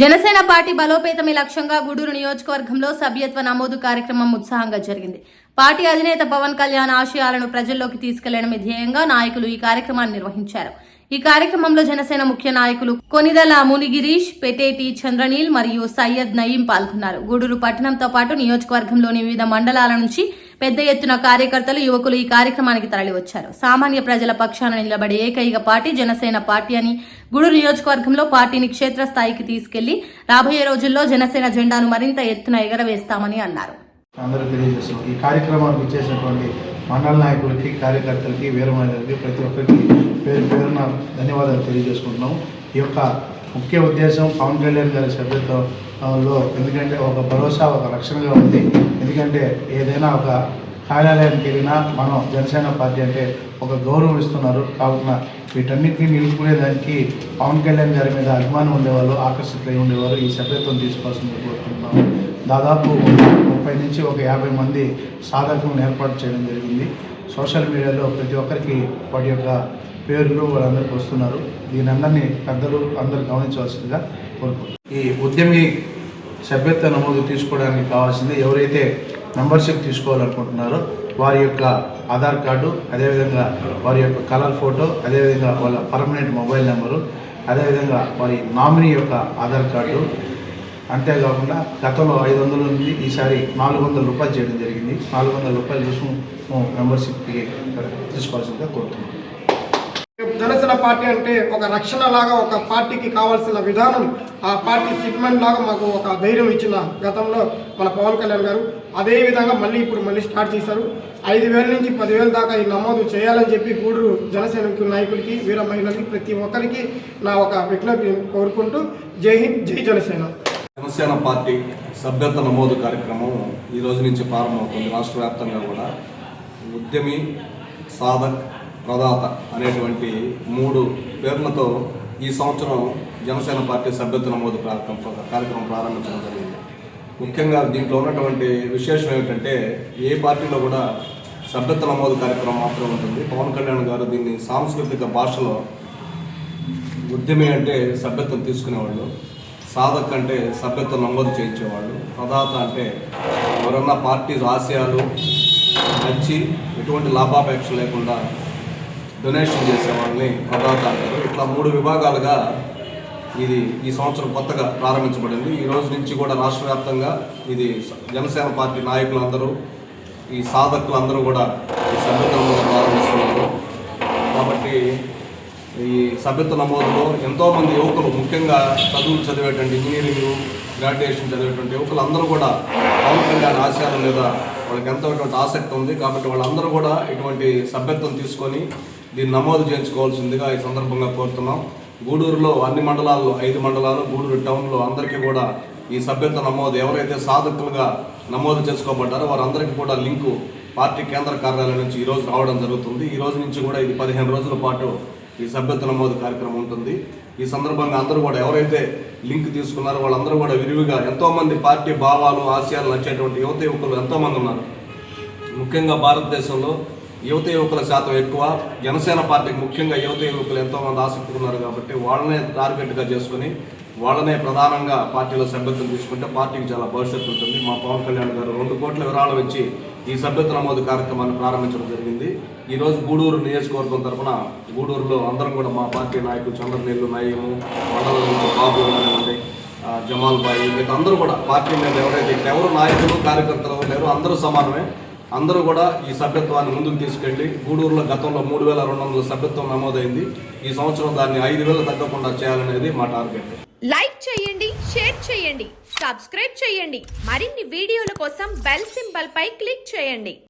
Janasena party బలోపేతమే లక్ష్యంగా గూడూరు నియోజకవర్గంలో సభ్యత్వ నమోదు కార్యక్రమం ఉత్సాహంగా జరిగింది. పార్టీ అధినేత పవన్ కళ్యాణ్ ఆశయాలను ప్రజల్లోకి తీసుకెళ్లడమే ధ్యేయంగా నాయకులు ఈ కార్యక్రమాన్ని నిర్వహించారు. ఈ కార్యక్రమంలో జనసేన ముఖ్య నాయకులు కొనిదెల మునిగిరీష్, పెటేటి చంద్రనీల్ మరియు సయ్యద్ నయీం పాల్గొన్నారు. గూడూరు పట్టణంతో పాటు నియోజకవర్గంలోని వివిధ మండలాల నుంచి పెద్ద ఎత్తున కార్యకర్తలు, యువకులు ఈ కార్యక్రమానికి తరలివచ్చారు. సామాన్య ప్రజల పక్షాన నిలబడే ఏకైక పార్టీ జనసేన పార్టీ అని, గూడూరు నియోజకవర్గంలో పార్టీని క్షేత్రస్థాయికి తీసుకెళ్లి రాబోయే రోజుల్లో జనసేన జెండాను మరింత ఎత్తున ఎగరవేస్తామని అన్నారు. ఈ కార్యక్రమానికి ఇచ్చేసినటువంటి మండల నాయకులకి, కార్యకర్తలకి, వీర మహిళలకి ప్రతి ఒక్కరికి పేరు పేరున ధన్యవాదాలు తెలియజేసుకుంటున్నాం. ఈ యొక్క ముఖ్య ఉద్దేశం పవన్ కళ్యాణ్ గారి సభ్యత్వంలో ఎందుకంటే ఒక భరోసా, ఒక రక్షణగా ఉంది. ఎందుకంటే ఏదైనా ఒక కార్యాలయానికి వెళ్ళినా మనం జనసేన పార్టీ అంటే ఒక గౌరవం ఇస్తున్నారు. కావున వీటన్నిటిని నిలుపుకునేదానికి పవన్ కళ్యాణ్ గారి మీద అభిమానం ఉండేవాళ్ళు, ఆకర్షితులై ఉండేవారు. ఈ సభ్యత్వం తీసుకోవాల్సింది కోరుకుంటున్నాము. దాదాపు 30 నుంచి 50 మంది సాధకులను ఏర్పాటు చేయడం జరిగింది. సోషల్ మీడియాలో ప్రతి ఒక్కరికి వాటి యొక్క పేర్లు వాళ్ళందరికీ వస్తున్నారు. దీని అందరినీ పెద్దలు అందరూ గమనించవలసిందిగా కోరుకుంటున్నారు. ఈ ఉద్యమి సభ్యత్వ నమోదు తీసుకోవడానికి కావాల్సింది ఎవరైతే మెంబర్షిప్ తీసుకోవాలనుకుంటున్నారో వారి యొక్క ఆధార్ కార్డు, అదేవిధంగా వారి యొక్క కలర్ ఫోటో, అదేవిధంగా వాళ్ళ పర్మనెంట్ మొబైల్ నెంబరు, అదేవిధంగా వారి నామినీ యొక్క ఆధార్ కార్డు. అంతేకాకుండా గతంలో 500 నుండి ఈసారి 400 రూపాయలు చేయడం జరిగింది. 400 రూపాయలు రుసుము మెంబర్షిప్కి తీసుకోవాల్సిందిగా కోరుతున్నాం. జనసేన పార్టీ అంటే ఒక రక్షణ లాగా, ఒక పార్టీకి కావాల్సిన విధానం, ఆ పార్టీ సిగ్మెంట్ లాగా మాకు ఒక ధైర్యం ఇచ్చిన గతంలో మన పవన్ కళ్యాణ్ గారు అదేవిధంగా మళ్ళీ స్టార్ట్ చేశారు. 5,000 నుంచి 10,000 దాకా ఈ నమోదు చేయాలని చెప్పి గూడూరు జనసేన నాయకులకి, వీర మహిళలకి ప్రతి ఒక్కరికి నా ఒక విజ్ఞప్తి కోరుకుంటూ జై హింద్, జై జనసేన. జనసేన పార్టీ సభ్యత్వ నమోదు కార్యక్రమం ఈ రోజు నుంచి ప్రారంభమవుతుంది. రాష్ట్ర వ్యాప్తంగా కూడా ఉద్యమి, సాధక్, ప్రదాత అనేటువంటి 3 పేర్లతో ఈ సంవత్సరం జనసేన పార్టీ సభ్యత్వ నమోదు కార్యక్రమం ప్రారంభించడం జరిగింది. ముఖ్యంగా దీంట్లో ఉన్నటువంటి విశేషం ఏమిటంటే ఏ పార్టీలో కూడా సభ్యత్వ నమోదు కార్యక్రమం మాత్రం ఉంటుంది. పవన్ కళ్యాణ్ గారు దీన్ని సాంస్కృతిక భాషలో ఉద్యమి అంటే సభ్యత్వం తీసుకునేవాళ్ళు, సాధక్ అంటే సభ్యత్వం నమోదు చేయించేవాళ్ళు, ప్రదాత అంటే ఎవరన్నా పార్టీ ఆశయాలు నచ్చి ఎటువంటి లాభాపేక్ష లేకుండా డొనేషన్ చేసేవాళ్ళని ప్రదాత అంటారు. ఇట్లా 3 విభాగాలుగా ఇది ఈ సంవత్సరం కొత్తగా ప్రారంభించబడింది. ఈ రోజు నుంచి కూడా రాష్ట్ర వ్యాప్తంగా ఇది జనసేన పార్టీ నాయకులందరూ, ఈ సాధకులందరూ కూడా ఈ సభ్యత్వ నమోదు ప్రారంభిస్తున్నారు. కాబట్టి ఈ సభ్యత్వ నమోదులో ఎంతోమంది యువకులు, ముఖ్యంగా చదువులు చదివేటువంటి, ఇంజనీరింగ్, గ్రాడ్యుయేషన్ చదివేటువంటి యువకులు అందరూ కూడా పవన్ కళ్యాణ్ ఆశయాల మీద వాళ్ళకి ఎంతో ఆసక్తి ఉంది. కాబట్టి వాళ్ళందరూ కూడా ఇటువంటి సభ్యత్వం తీసుకొని దీన్ని నమోదు చేయించుకోవాల్సిందిగా ఈ సందర్భంగా కోరుతున్నాం. గూడూరులో అన్ని మండలాల్లో 5 మండలాలు, గూడూరు టౌన్లో అందరికీ కూడా ఈ సభ్యత్వ నమోదు ఎవరైతే సాధకులుగా నమోదు చేసుకోబడ్డారో వారందరికీ కూడా లింకు పార్టీ కేంద్ర కార్యాలయం నుంచి ఈరోజు రావడం జరుగుతుంది. ఈ రోజు నుంచి కూడా ఇది 15 రోజుల పాటు ఈ సభ్యత్వ నమోదు కార్యక్రమం ఉంటుంది. ఈ సందర్భంగా అందరూ కూడా ఎవరైతే లింక్ తీసుకున్నారో వాళ్ళందరూ కూడా విరివిగా, ఎంతోమంది పార్టీ భావాలు, ఆశయాలు నచ్చేటువంటి యువత యువకులు ఎంతోమంది ఉన్నారు. ముఖ్యంగా భారతదేశంలో యువత యువకుల శాతం ఎక్కువ. జనసేన పార్టీకి ముఖ్యంగా యువత యువకులు ఎంతోమంది ఆసక్తి ఉన్నారు. కాబట్టి వాళ్ళనే టార్గెట్గా చేసుకుని వాళ్ళనే ప్రధానంగా పార్టీలో సభ్యత్వం తీసుకుంటే పార్టీకి చాలా భవిష్యత్తు ఉంటుంది. మా పవన్ కళ్యాణ్ గారు 2 కోట్ల విరాళం ఇచ్చి ఈ సభ్యత్వ నమోదు కార్యక్రమాన్ని ప్రారంభించడం జరిగింది. ఈరోజు గూడూరు నియోజకవర్గం తరఫున గూడూరులో అందరం కూడా మా పార్టీ నాయకులు చంద్రనీళ్ళు, నయీము, మండలం నుంచి బాబు కానివ్వండి, జమాల్ బాయి, మిగతా అందరూ కూడా పార్టీ మీద ఎవరు నాయకులు, కార్యకర్తలు లేరు, అందరూ సమానమే. అందరూ కూడా ఈ సభ్యత్వాన్ని ముందుకు తీసుకెళ్లి గూడూరులో గతంలో 3,200 సభ్యత్వం నమోదైంది. ఈ సంవత్సరం దాన్ని 5,000 తగ్గకుండా చేయాలనేది మా టార్గెట్. లైక్ చేయండి, షేర్ చేయండి, సబ్స్క్రైబ్ చేయండి. మరిన్ని వీడియోల కోసం బెల్ సింబల్ పై క్లిక్ చేయండి.